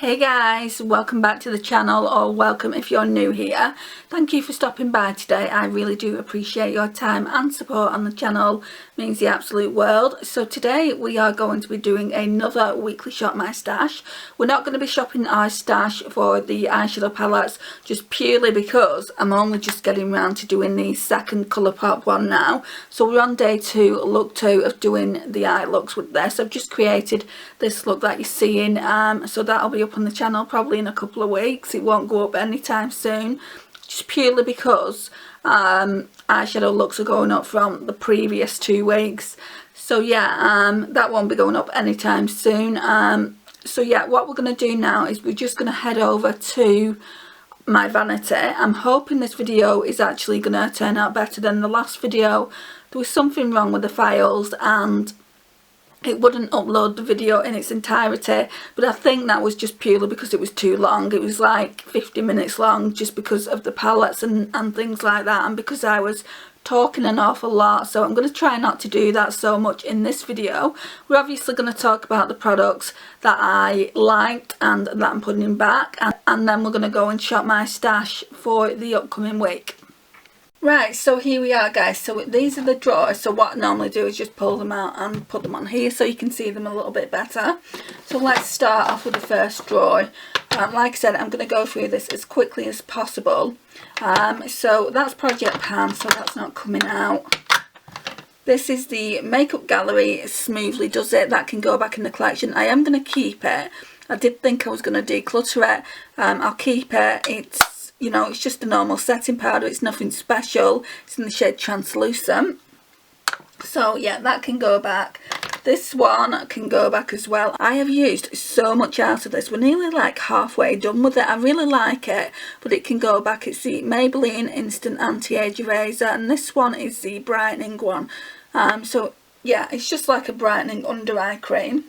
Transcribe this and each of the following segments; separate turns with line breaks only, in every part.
Hey guys, welcome back to the channel, or welcome if you're new here. Thank you for stopping by today. I really do appreciate your time and support on the channel. It means the absolute world. So today we are going to be doing another weekly shop my stash. We're not going to be shopping our stash for the eyeshadow palettes just purely because I'm only just getting around to doing the second Colourpop one now. So we're on day 2, look 2 of doing the eye looks with this. I've just created this look that you're seeing, so that'll be up on the channel probably in a couple of weeks. It won't go up anytime soon, just purely because eyeshadow looks are going up from the previous 2 weeks. So yeah, that won't be going up anytime soon. So yeah, what we're going to do now is we're just going to head over to my vanity. I'm hoping this video is actually going to turn out better than the last video. There was something wrong with the files and it wouldn't upload the video in its entirety, but I think that was just purely because it was too long. It was like 50 minutes long just because of the palettes and things like that, and because I was talking an awful lot. So I'm going to try not to do that so much in this video. We're obviously going to talk about the products that I liked and that I'm putting back, and then we're going to go and shop my stash for the upcoming week. Right, so here we are guys. So these are the drawers. So what I normally do is just pull them out and put them on here so you can see them a little bit better. So let's start off with the first drawer. Like I said, I'm going to go through this as quickly as possible. So that's Project Pan, so that's not coming out. This is the Makeup Gallery Smoothly Does It. That can go back in the collection. I am going to keep it. I did think I was going to declutter it. I'll keep it. It's, you know, it's just a normal setting powder. It's nothing special. It's in the shade Translucent. So yeah, that can go back. This one can go back as well. I have used so much out of this. We're nearly like halfway done with it. I really like it, but it can go back. It's the Maybelline Instant Anti-Age Eraser, and this one is the brightening one. So yeah, it's just like a brightening under eye cream.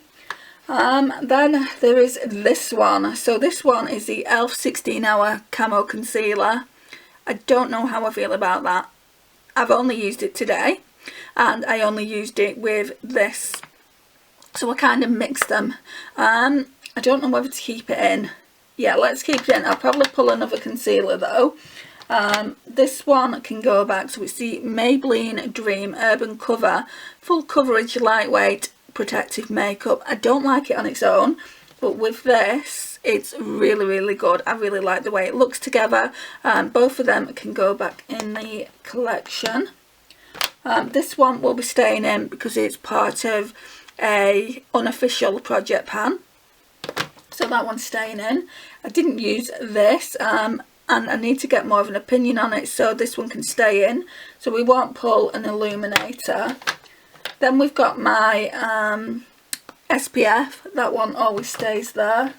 Then there is this one. So this one is the e.l.f. 16 Hour Camo Concealer. I don't know how I feel about that. I've only used it today, and I only used it with this. So I kind of mixed them. I don't know whether to keep it in. Yeah, let's keep it in. I'll probably pull another concealer though. This one can go back. So it's the Maybelline Dream Urban Cover Full Coverage Lightweight Protective Makeup. I don't like it on its own, but with this it's really good. I really like the way it looks together. Both of them can go back in the collection. This one will be staying in because it's part of a unofficial Project Pan, so that one's staying in. I didn't use this, and I need to get more of an opinion on it, so this one can stay in, so we won't pull an illuminator. Then we've got my SPF. That one always stays there.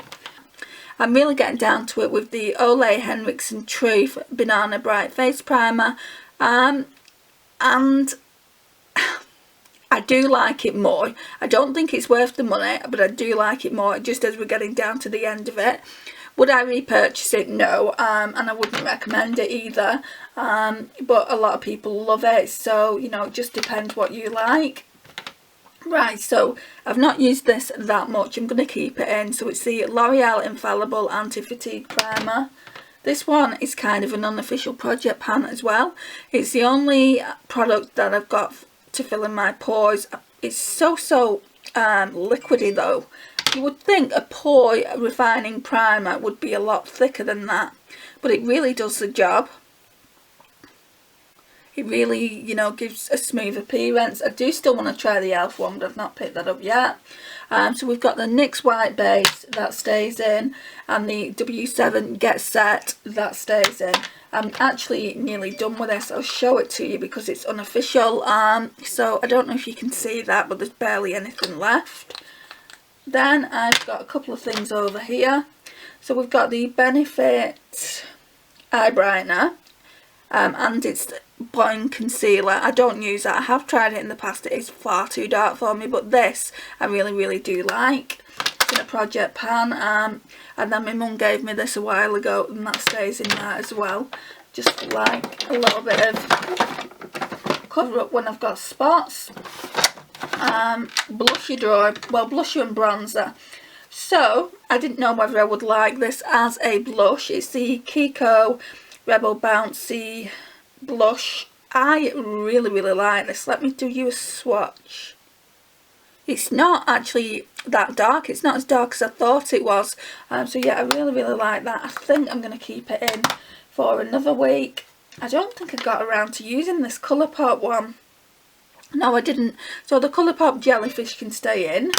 I'm really getting down to it with the Olay Henriksen Truth Banana Bright Face Primer, and I do like it more. I don't think it's worth the money, but I do like it more just as we're getting down to the end of it. Would I repurchase it? No, and I wouldn't recommend it either, but a lot of people love it, so you know, it just depends what you like. Right, so I've not used this that much. I'm going to keep it in. So it's the L'Oreal Infallible Anti-Fatigue Primer. This one is kind of an unofficial Project Pan as well. It's the only product that I've got to fill in my pores. It's so liquidy though. You would think a pore refining primer would be a lot thicker than that, but it really does the job. It really, you know, gives a smooth appearance. I do still want to try the e.l.f. one, but I've not picked that up yet. So we've got the NYX White Base, that stays in, and the W7 Get Set, that stays in. I'm actually nearly done with this. I'll show it to you because it's unofficial. So I don't know if you can see that, but there's barely anything left. Then I've got a couple of things over here. So we've got the Benefit Eye Brightener, and it's Boing Concealer. I don't use that. I have tried it in the past. It is far too dark for me, but this I really do like. It's in a Project Pan, and then my mum gave me this a while ago, and that stays in there as well. Just like a little bit of cover up when I've got spots. Blusher drawer, well, blusher and bronzer. So I didn't know whether I would like this as a blush. It's the Kiko Rebel Bouncy blush. I really like this. Let me do you a swatch. It's not actually that dark. It's not as dark as I thought it was. So yeah, I really like that. I think I'm going to keep it in for another week. I don't think I got around to using this Colourpop one. No, I didn't. So the Colourpop Jellyfish can stay in.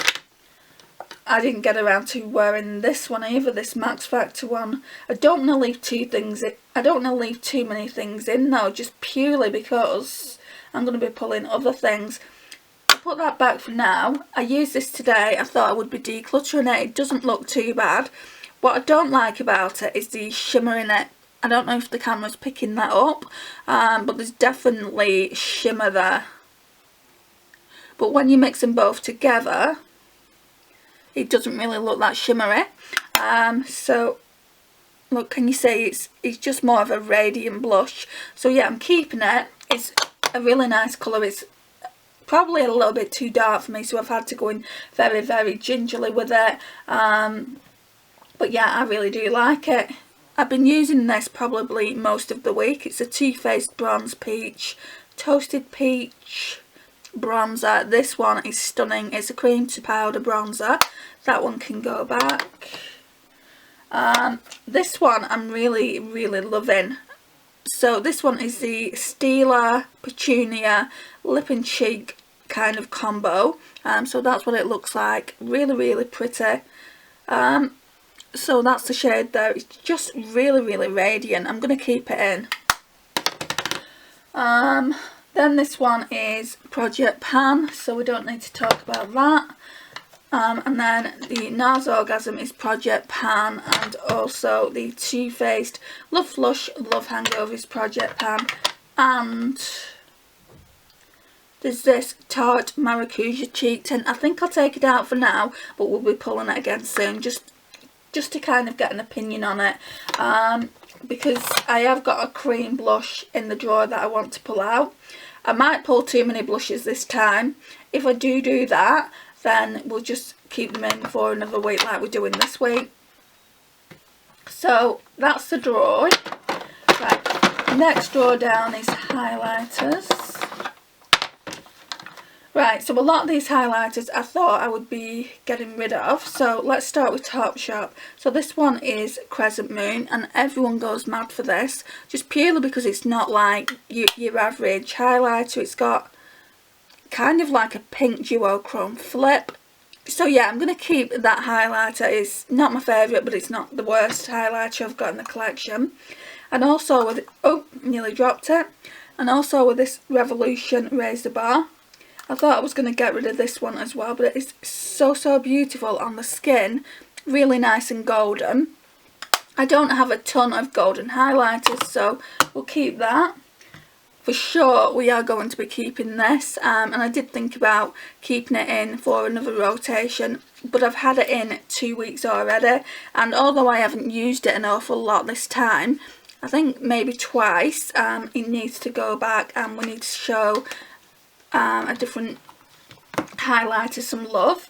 I didn't get around to wearing this one either, this Max Factor one. I don't want to leave I don't want to leave too many things in though, just purely because I'm going to be pulling other things. Put that back for now. I used this today. I thought I would be decluttering it. It doesn't look too bad. What I don't like about it is the shimmer in it. I don't know if the camera's picking that up, but there's definitely shimmer there. But when you mix them both together, it doesn't really look that shimmery. So look, can you see it's just more of a radiant blush. So yeah, I'm keeping it. It's a really nice colour. It's probably a little bit too dark for me, so I've had to go in very gingerly with it. But yeah, I really do like it. I've been using this probably most of the week. It's a Too Faced Bronze Peach, Toasted Peach bronzer. This one is stunning. It's a cream to powder bronzer. That one can go back. This one I'm really loving. So this one is the Stila Petunia Lip and Cheek kind of combo. So that's what it looks like. Really pretty. So that's the shade there. It's just really radiant. I'm going to keep it in. Then this one is Project Pan, so we don't need to talk about that. And then the Nars Orgasm is Project Pan, and also the Too Faced Love Flush Love Hangover is Project Pan. And there's this Tarte Maracuja Cheek Tint. I think I'll take it out for now, but we'll be pulling it again soon, just to kind of get an opinion on it. Because I have got a cream blush in the drawer that I want to pull out. I might pull too many blushes this time. If I do that, then we'll just keep them in for another week like we're doing this week. So that's the drawer. Right, next drawer down is highlighters. Right, so a lot of these highlighters I thought I would be getting rid of. So let's start with Topshop. So this one is Crescent Moon, and everyone goes mad for this, just purely because it's not like your average highlighter. It's got kind of like a pink duochrome flip. So yeah, I'm going to keep that highlighter. It's not my favourite, but it's not the worst highlighter I've got in the collection. And also with, oh, nearly dropped it. And also with this Revolution Razor Bar. I thought I was going to get rid of this one as well, but it is so beautiful on the skin. Really nice and golden. I don't have a ton of golden highlighters, so we'll keep that. For sure, we are going to be keeping this. And I did think about keeping it in for another rotation, but I've had it in 2 weeks already. And although I haven't used it an awful lot this time, I think maybe twice, it needs to go back, and we need to show a different highlighter some love.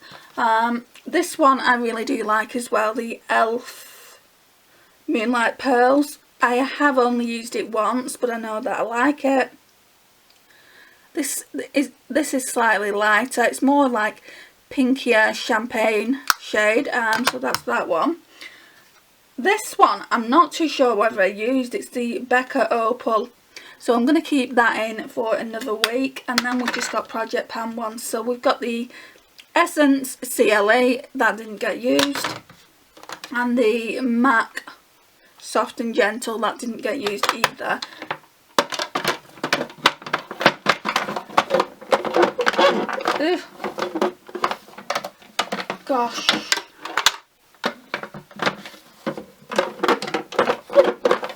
This one I really do like as well, the e.l.f. Moonlight Pearls. I have only used it once, but I know that I like it. This is slightly lighter. It's more like pinkier champagne shade, so that's that one. This one I'm not too sure whether I used. It's the Becca Opal. So I'm going to keep that in for another week, and then we've just got Project Pan ones. So we've got the Essence CLA, that didn't get used, and the MAC Soft and Gentle, that didn't get used either. Ugh. Gosh.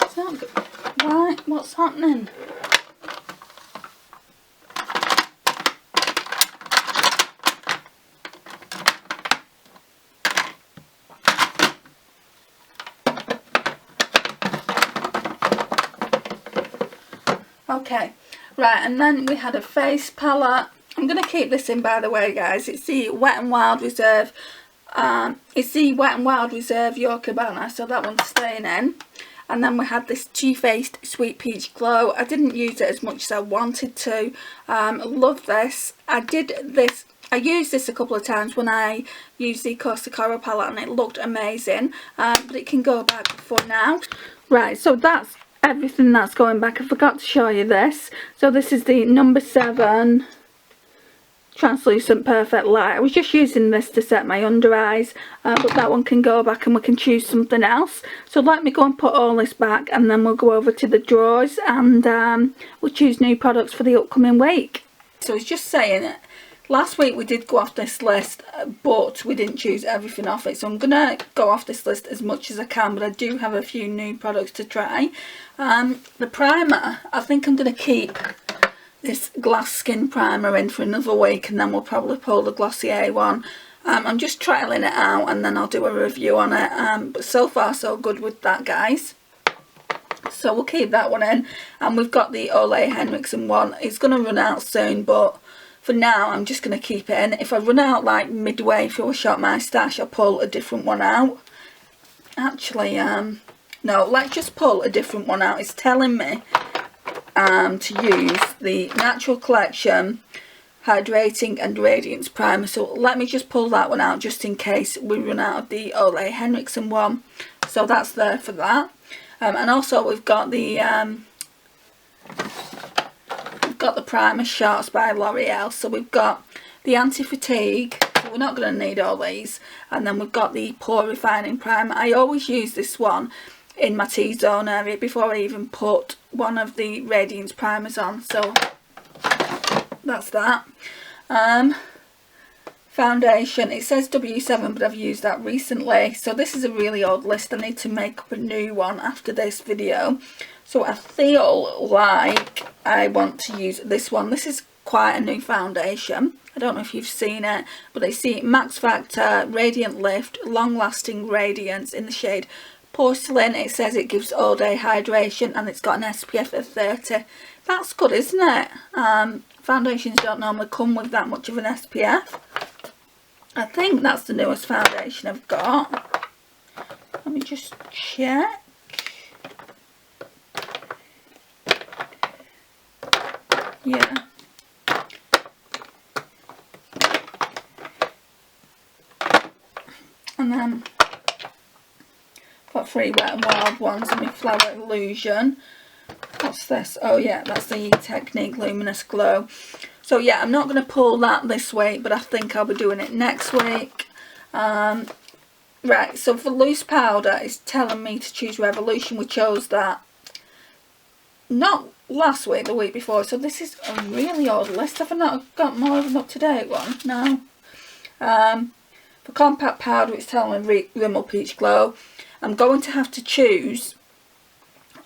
It's not good. Right, what's happening? Okay, right, and then we had a face palette. I'm going to keep this in, by the way, guys. It's the Wet n Wild Reserve It's the Wet n Wild Reserve Yorker Banner, so that one's staying in. And then we had this Too Faced Sweet Peach Glow. I didn't use it as much as I wanted to. Love this. I used this a couple of times when I used the Costa Coral palette and it looked amazing. But it can go back for now. Right, so that's everything that's going back. I forgot to show you this. So this is the number 7 Translucent Perfect Light. I was just using this to set my under eyes, but that one can go back and we can choose something else. So let me go and put all this back and then we'll go over to the drawers and we'll choose new products for the upcoming week. So I was just saying, last week we did go off this list, but we didn't choose everything off it. So I'm going to go off this list as much as I can, but I do have a few new products to try. The primer, I think I'm going to keep this Glass Skin Primer in for another week and then we'll probably pull the Glossier one. I'm just trialling it out and then I'll do a review on it. But so far so good with that, guys. So we'll keep that one in. And we've got the Olay Henriksen one. It's going to run out soon, but for now I'm just going to keep it in. If I run out like midway through a Shop My Stash, I'll pull a different one out. Actually, no, let's just pull a different one out. It's telling me to use the Natural Collection Hydrating and Radiance Primer. So let me just pull that one out just in case we run out of the Olay Henriksen one. So that's there for that. And also we've got the Primer Shots by L'Oreal. So we've got the Anti-Fatigue. So we're not going to need all these. And then we've got the Pore Refining Primer. I always use this one in my T-zone area before I even put one of the Radiance primers on. So that's that. Foundation, it says W7, but I've used that recently. So this is a really old list. I need to make up a new one after this video. So I feel like I want to use this one. This is quite a new foundation. I don't know if you've seen it, but I see Max Factor Radiant Lift Long Lasting Radiance in the shade Porcelain. It says it gives all day hydration and it's got an SPF of 30. That's good, isn't it? Foundations don't normally come with that much of an SPF. I think that's the newest foundation I've got. Let me just check. Yeah. And then got 3 Wet n Wild ones and my Flower Illusion. What's this? Oh yeah, that's the Technique Luminous Glow. So yeah, I'm not going to pull that this week, but I think I'll be doing it next week. Right, so for loose powder, it's telling me to choose Revolution. We chose that not last week, the week before. So this is a really old list. Have I not got more of an up-to-date one? No. For compact powder, it's telling me Rimmel Peach Glow. I'm going to have to choose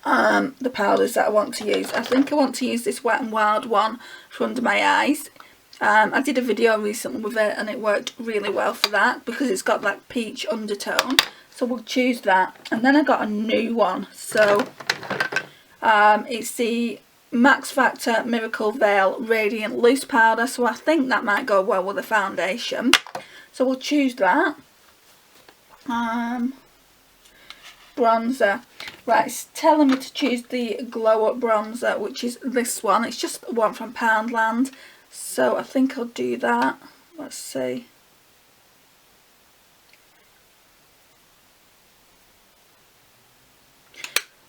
the powders that I want to use. I think I want to use this Wet n Wild one for under my eyes. I did a video recently with it and it worked really well for that because it's got that peach undertone. So we'll choose that. And then I got a new one. So it's the Max Factor Miracle Veil Radiant Loose Powder. So I think that might go well with the foundation. So we'll choose that. Bronzer. Right, it's telling me to choose the Glow Up Bronzer, which is this one. It's just one from Poundland. So I think I'll do that. Let's see.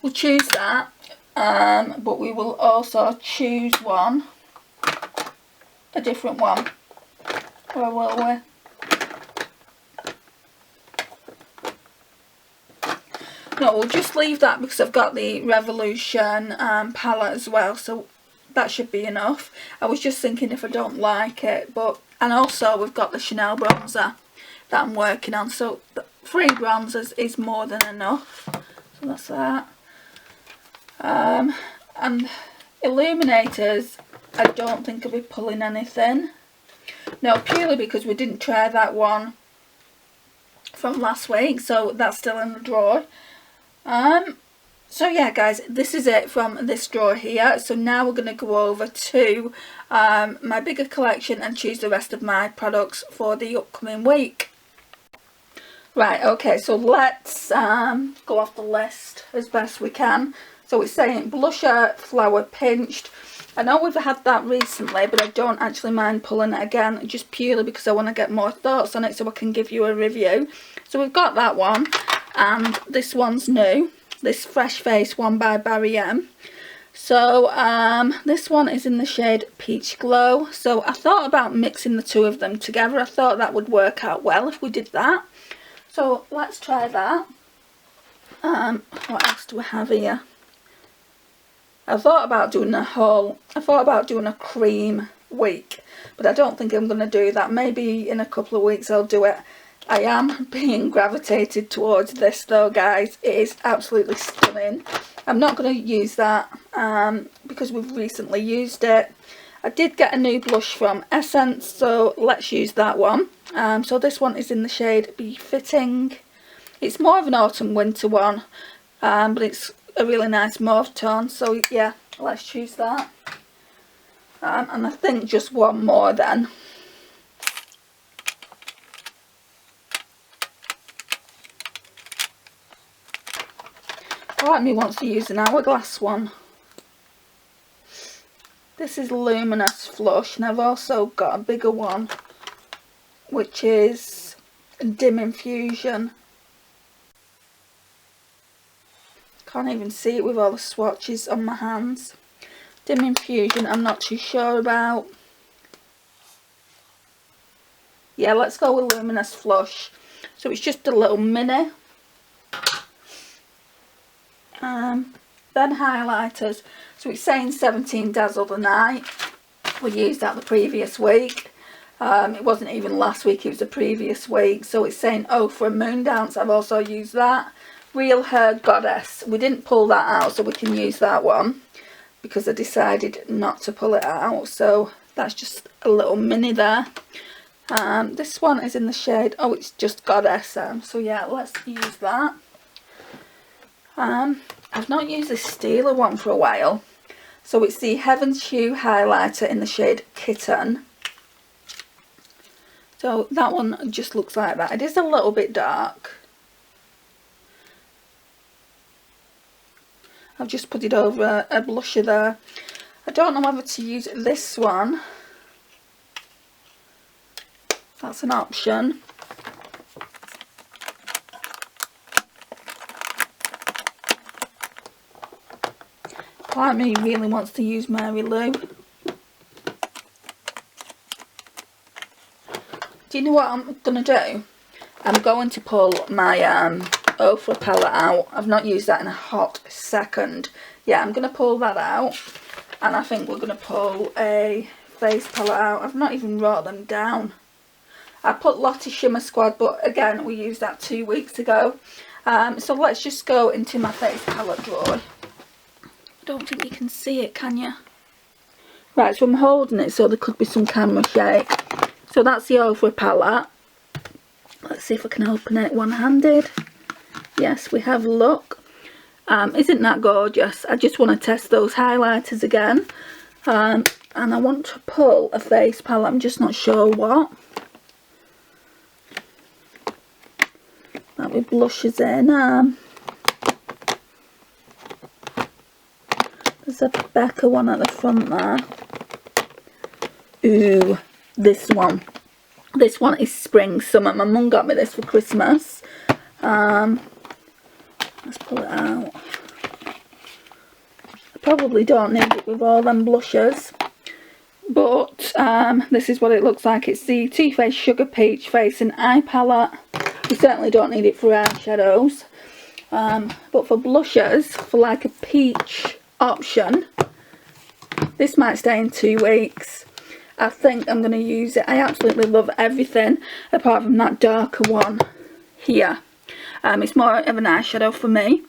We'll choose that. But we will also choose one. A different one. Where will we? No, we'll just leave that because I've got the Revolution palette as well, so that should be enough. I was just thinking if I don't like it, but and also we've got the Chanel bronzer that I'm working on, so 3 bronzers is more than enough. So that's that. And illuminators, I don't think I'll be pulling anything. No, purely because we didn't try that one from last week, so that's still in the drawer. So yeah guys, this is it from this drawer here. So now we're going to go over to my bigger collection and choose the rest of my products for the upcoming week. Right, okay, so let's go off the list as best we can. So it's saying blusher, flower pinched. I know we've had that recently, but I don't actually mind pulling it again, just purely because I want to get more thoughts on it so I can give you a review. So we've got that one, and this one's new, this Fresh Face one by Barry M. So this one is in the shade Peach Glow. So I thought about mixing the two of them together. I thought that would work out well if we did that. So let's try that. What else do we have here? I thought about doing a cream week, but I don't think I'm going to do that. Maybe in a couple of weeks I'll do it. I am being gravitated towards this though, guys. It is absolutely stunning. I'm not going to use that because we've recently used it. I did get a new blush from Essence, so let's use that one. So this one is in the shade Befitting. It's more of an autumn winter one, but it's a really nice mauve tone, so yeah, let's choose that. And I think just one more then. Part of me wants to use an hourglass one. This is Luminous Flush, and I've also got a bigger one, which is Dim Infusion. Can't even see it with all the swatches on my hands. Dim Infusion, I'm not too sure about. Yeah, let's go with Luminous Flush. So it's just a little mini. Then highlighters. So it's saying 17 Dazzle the Night. We used that the previous week. It wasn't even last week, it was the previous week. So it's saying Oh for a Moon Dance. I've also used that. Real Hair Goddess. We didn't pull that out, so we can use that one because I decided not to pull it out. So that's just a little mini there. This one is in the shade, oh, it's just Goddess. So yeah, let's use that. I've not used this Steeler one for a while. So it's the Heaven's Hue highlighter in the shade Kitten. So that one just looks like that. It is a little bit dark. I've just put it over a blusher there. I don't know whether to use this one. That's an option. Part of me really wants to use Mary Lou. Do you know what I'm going to do? I'm going to pull my Ofra palette out. I've not used that in a hot second. Yeah, I'm going to pull that out. And I think we're going to pull a face palette out. I've not even wrote them down. I put Lottie Shimmer Squad, but again, we used that 2 weeks ago. So let's just go into my face palette drawer. I don't think you can see it, can you? Right, so I'm holding it so there could be some camera shake. So that's the Ofra palette. Let's see if I can open it one-handed. Yes, we have a look. Isn't that gorgeous? I just want to test those highlighters again. And I want to pull a face palette. I'm just not sure what. That with blushes in. There's a Becca one at the front there. Ooh, this one. This one is Spring Summer. My mum got me this for Christmas. Let's pull it out. I probably don't need it with all them blushes. But this is what it looks like. It's the Too Faced Sugar Peach Face and Eye Palette. You certainly don't need it for eyeshadows. But for blushes, for like a peach option, this might stay in 2 weeks. I think I'm going to use it. I absolutely love everything apart from that darker one here. It's more of an eyeshadow for me.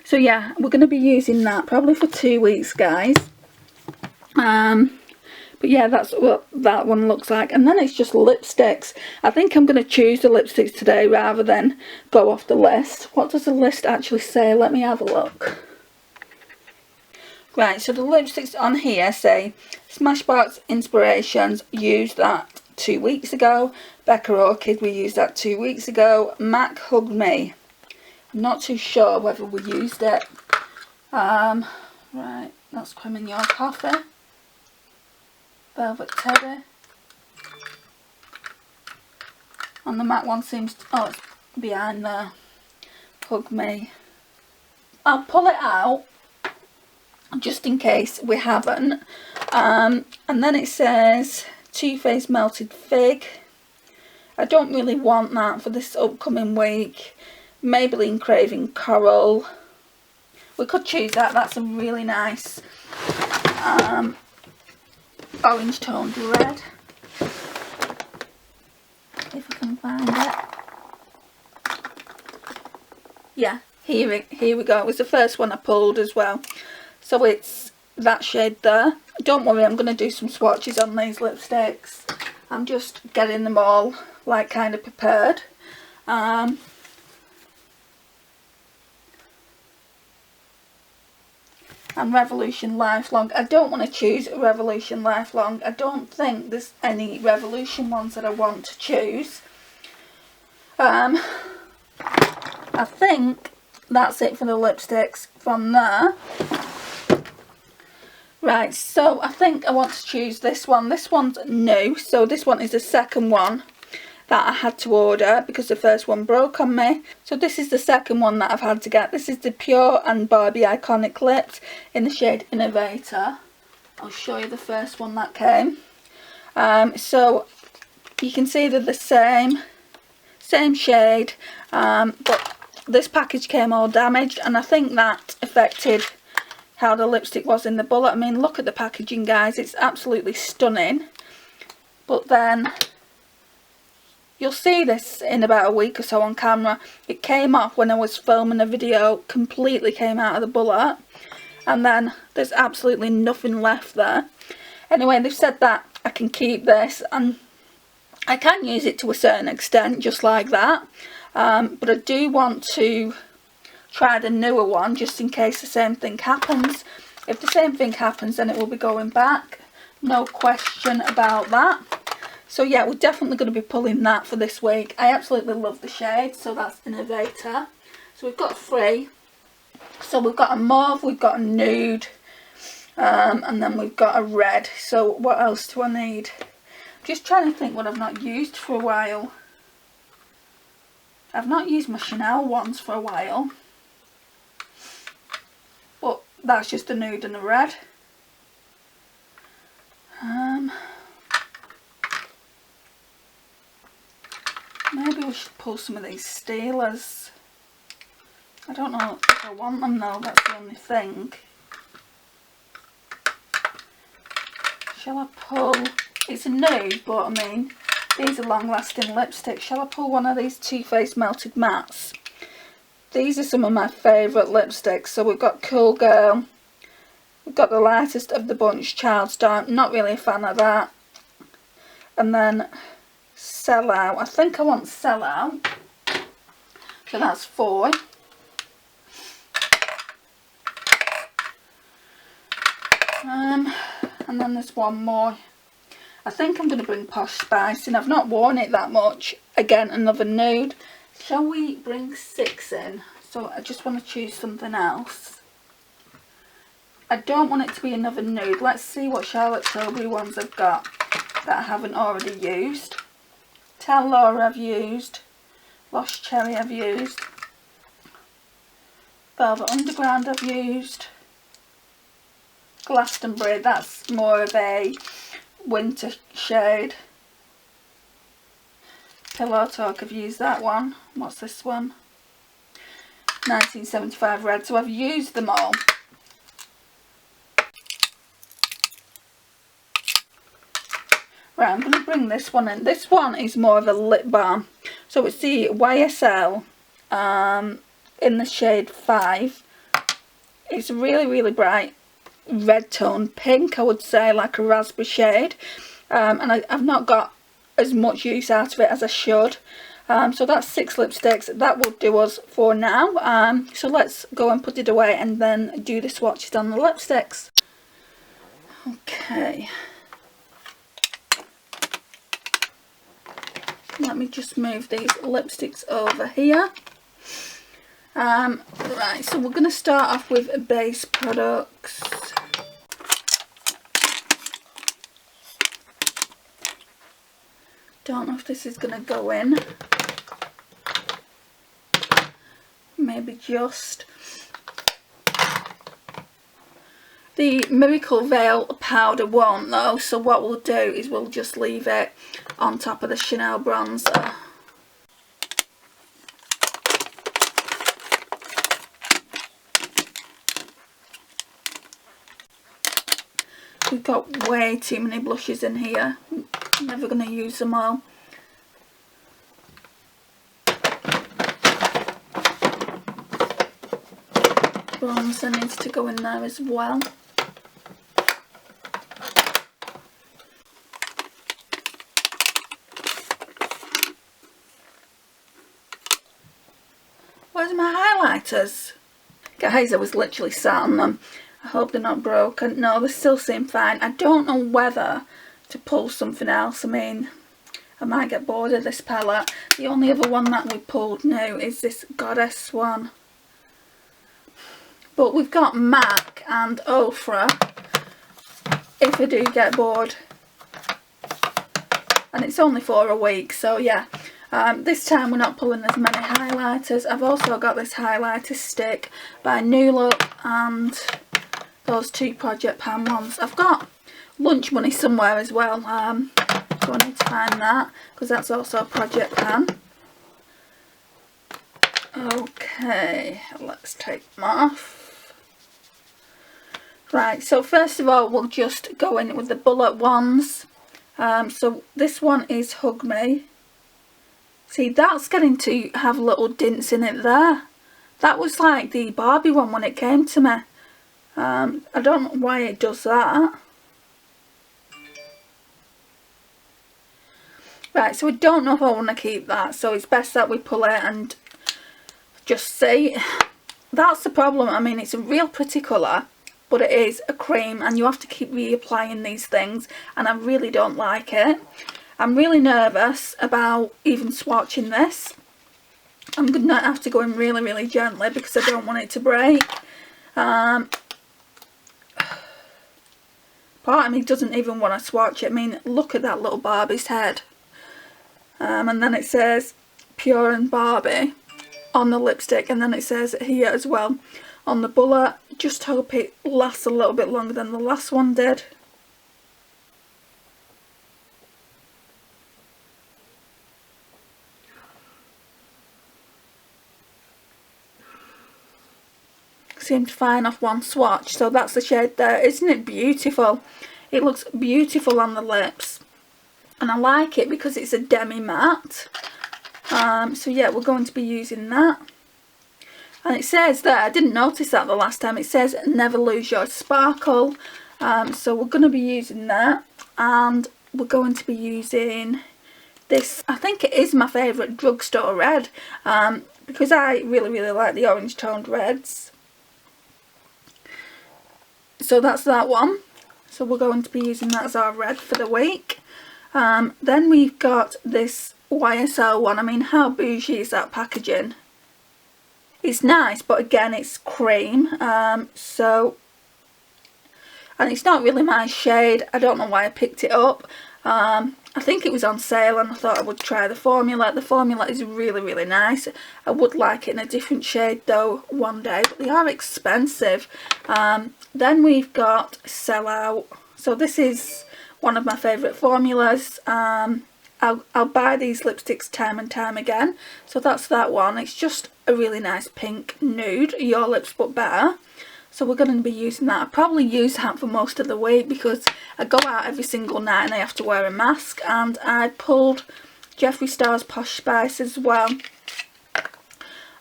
So yeah, we're going to be using that probably for 2 weeks, guys. But yeah, that's what that one looks like. And then it's just lipsticks. I think I'm going to choose the lipsticks today rather than go off the list. What does the list actually say? Let me have a look. Right, so the lipsticks on here say Smashbox Inspirations, used that 2 weeks ago. Becca Orchid, we used that 2 weeks ago. MAC Hug Me. I'm not too sure whether we used it. Right, that's Creaming Your Coffee. Velvet Teddy. And the MAC one seems to, oh, it's behind there. Hug Me. I'll pull it out just in case we haven't. And then it says Too Faced Melted Fig. I don't really want that for this upcoming week. Maybelline Craving Coral. We could choose that. That's a really nice orange toned red. If I can find it. Yeah, here we go. It was the first one I pulled as well. So it's that shade there. Don't worry, I'm going to do some swatches on these lipsticks. I'm just getting them all like kind of prepared. And Revolution Lifelong. I don't want to choose Revolution Lifelong. I don't think there's any Revolution ones that I want to choose. I think that's it for the lipsticks from there. Right, so I think I want to choose this one. This one's new, so this one is the second one that I had to order because the first one broke on me. So this is the second one that I've had to get. This is the Pure and Barbie Iconic Lips in the shade Innovator. I'll show you the first one that came. So you can see they're the same shade, but this package came all damaged, and I think that affected how the lipstick was in the bullet. I mean, look at the packaging, guys. It's absolutely stunning. But then you'll see this in about a week or so on camera. It came off when I was filming a video, completely came out of the bullet, and then there's absolutely nothing left there. Anyway, they've said that I can keep this, and I can use it to a certain extent, just like that. But I do want to try the newer one just in case the same thing happens. If the same thing happens, then it will be going back, no question about that. So yeah, we're definitely going to be pulling that for this week. I absolutely love the shade. So that's Innovator. So we've got 3. So we've got a mauve, we've got a nude, and then we've got a red. So what else do I need? I'm just trying to think what I've not used for a while. I've not used my Chanel ones for a while. But that's just a nude and a red. Maybe we should pull some of these Steelers. I don't know if I want them though, that's the only thing. Shall I pull, it's a nude, but I mean, these are long lasting lipsticks. Shall I pull one of these Too Faced Melted Mattes? These are some of my favourite lipsticks. So we've got Cool Girl. We've got the lightest of the bunch, Child Star. Not really a fan of that. And then Sell Out. I think I want Sell Out. So that's 4. And then there's one more. I think I'm going to bring Posh Spice in. I've not worn it that much. Again, another nude. Shall we bring 6 in? So I just want to choose something else. I don't want it to be another nude. Let's see what Charlotte Tilbury ones I've got that I haven't already used. Tell Laura I've used. Lost Cherry I've used. Velvet Underground I've used. Glastonbury, that's more of a winter shade. Pillow Talk, I've used that one. What's this one? 1975 Red. So I've used them all. Right, I'm going to bring this one in. This one is more of a lip balm. So it's the YSL in the shade 5. It's really, really bright red tone pink, I would say, like a raspberry shade. And I've not got as much use out of it as I should. So that's 6 lipsticks. That will do us for now. So let's go and put it away and then do the swatches on the lipsticks. Okay. Let me just move these lipsticks over here. Right, so we're going to start off with base products. Don't know if this is going to go in. Maybe just. The Miracle Veil powder won't though, so what we'll do is we'll just leave it on top of the Chanel bronzer. We've got way too many blushes in here. I'm never going to use them all. Bronzer needs to go in there as well. Where's my highlighters? Guys, I was literally sat on them. I hope they're not broken. No, they still seem fine. I don't know whether to pull something else. I mean, I might get bored of this palette. The only other one that we pulled now is this Goddess one. But we've got MAC and Ofra if I do get bored. And it's only for a week, so yeah. This time we're not pulling as many highlighters. I've also got this highlighter stick by New Look and those two Project Pan ones. I've got Lunch Money somewhere as well, so I need to find that because that's also Project Pan. Okay, let's take them off. Right, so first of all we'll just go in with the bullet ones. So this one is Hug Me. See, that's getting to have little dints in it there. That was like the Barbie one when it came to me. I don't know why it does that. Right, so I don't know if I want to keep that. So it's best that we pull it and just see. That's the problem. I mean, it's a real pretty colour, but it is a cream and you have to keep reapplying these things. And I really don't like it. I'm really nervous about even swatching this. I'm going to have to go in really, really gently because I don't want it to break. Part of me doesn't even want to swatch it. I mean, look at that little Barbie's head. And then it says Pure and Barbie on the lipstick. And then it says it here as well on the bullet. Just hope it lasts a little bit longer than the last one did. Seemed fine off one swatch. So that's the shade there. Isn't it beautiful? It looks beautiful on the lips and I like it because it's a demi matte. So yeah, we're going to be using that. And it says there, I didn't notice that the last time, it says never lose your sparkle. So we're going to be using that, and we're going to be using this. I think it is my favourite drugstore red, because I really like the orange toned reds. So that's that one. So we're going to be using that as our red for the week. Then we've got this YSL one. I mean, how bougie is that packaging? It's nice, but again, it's cream. And it's not really my shade. I don't know why I picked it up. I think it was on sale and I thought I would try the formula. The formula is really nice. I would like it in a different shade though one day, but they are expensive. Then we've got Sellout. So this is one of my favourite formulas. I'll buy these lipsticks time and time again. So that's that one. It's just a really nice pink nude. Your Lips But Better. So we're going to be using that. I probably use that for most of the week because I go out every single night and I have to wear a mask. And I pulled Jeffree Star's Posh Spice as well.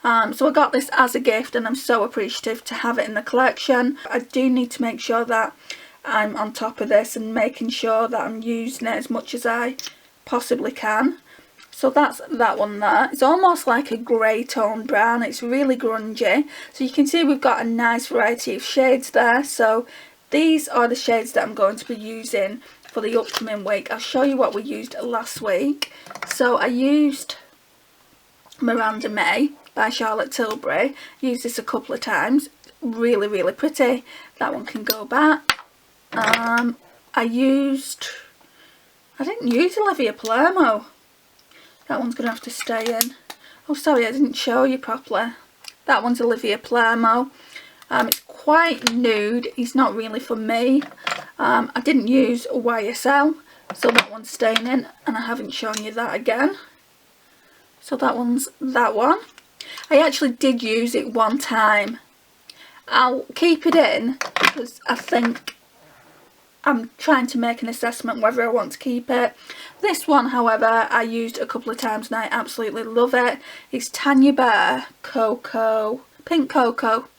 So I got this as a gift and I'm so appreciative to have it in the collection. I do need to make sure that I'm on top of this and making sure that I'm using it as much as I possibly can. So that's that one there. It's almost like a grey toned brown. It's really grungy. So you can see we've got a nice variety of shades there. So these are the shades that I'm going to be using for the upcoming week. I'll show you what we used last week. So I used Miranda May by Charlotte Tilbury. Used this a couple of times. Really, really pretty. That one can go back. I didn't use Olivia Palermo. That one's going to have to stay in. Oh, sorry, I didn't show you properly. That one's Olivia Palermo. It's quite nude. It's not really for me. I didn't use YSL, so that one's staying in, and I haven't shown you that again. So that one's that one. I actually did use it one time. I'll keep it in because I think I'm trying to make an assessment whether I want to keep it. This one, however, I used a couple of times and I absolutely love it. It's Tanya Bear Cocoa, Pink Cocoa.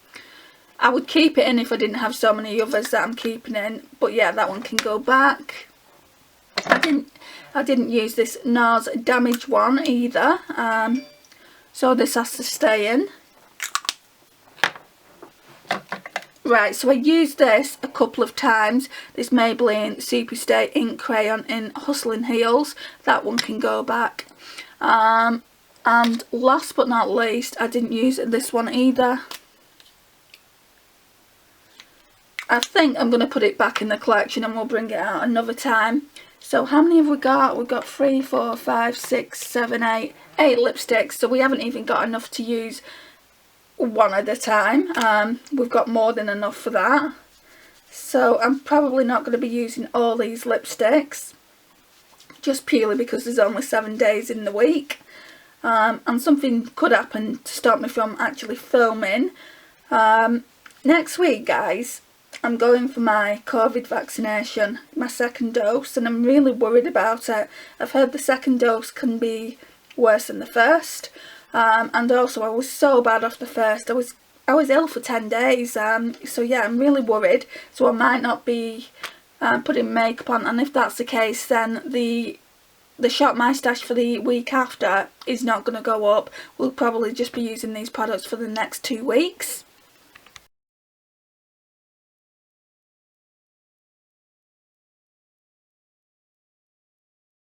I would keep it in if I didn't have so many others that I'm keeping in. But yeah, that one can go back. I didn't use this Nars Damage one either. So this has to stay in. Right, so I used this a couple of times. This Maybelline Superstay Ink Crayon in Hustling Heels. That one can go back. And last but not least, I didn't use this one either. I think I'm going to put it back in the collection and we'll bring it out another time. So how many have we got? We've got 3, 4, 5, 6, 7, 8 lipsticks. So we haven't even got enough to use one at a time. We've got more than enough for that. So I'm probably not going to be using all these lipsticks. Just purely because there's only 7 days in the week. And something could happen to stop me from actually filming. Next week, guys, I'm going for my COVID vaccination, my second dose, and I'm really worried about it. I've heard the second dose can be worse than the first, and also I was so bad off the first. I was ill for 10 days, so yeah, I'm really worried. So I might not be putting makeup on, and if that's the case, then the Shop My Stash for the week after is not going to go up. We'll probably just be using these products for the next 2 weeks.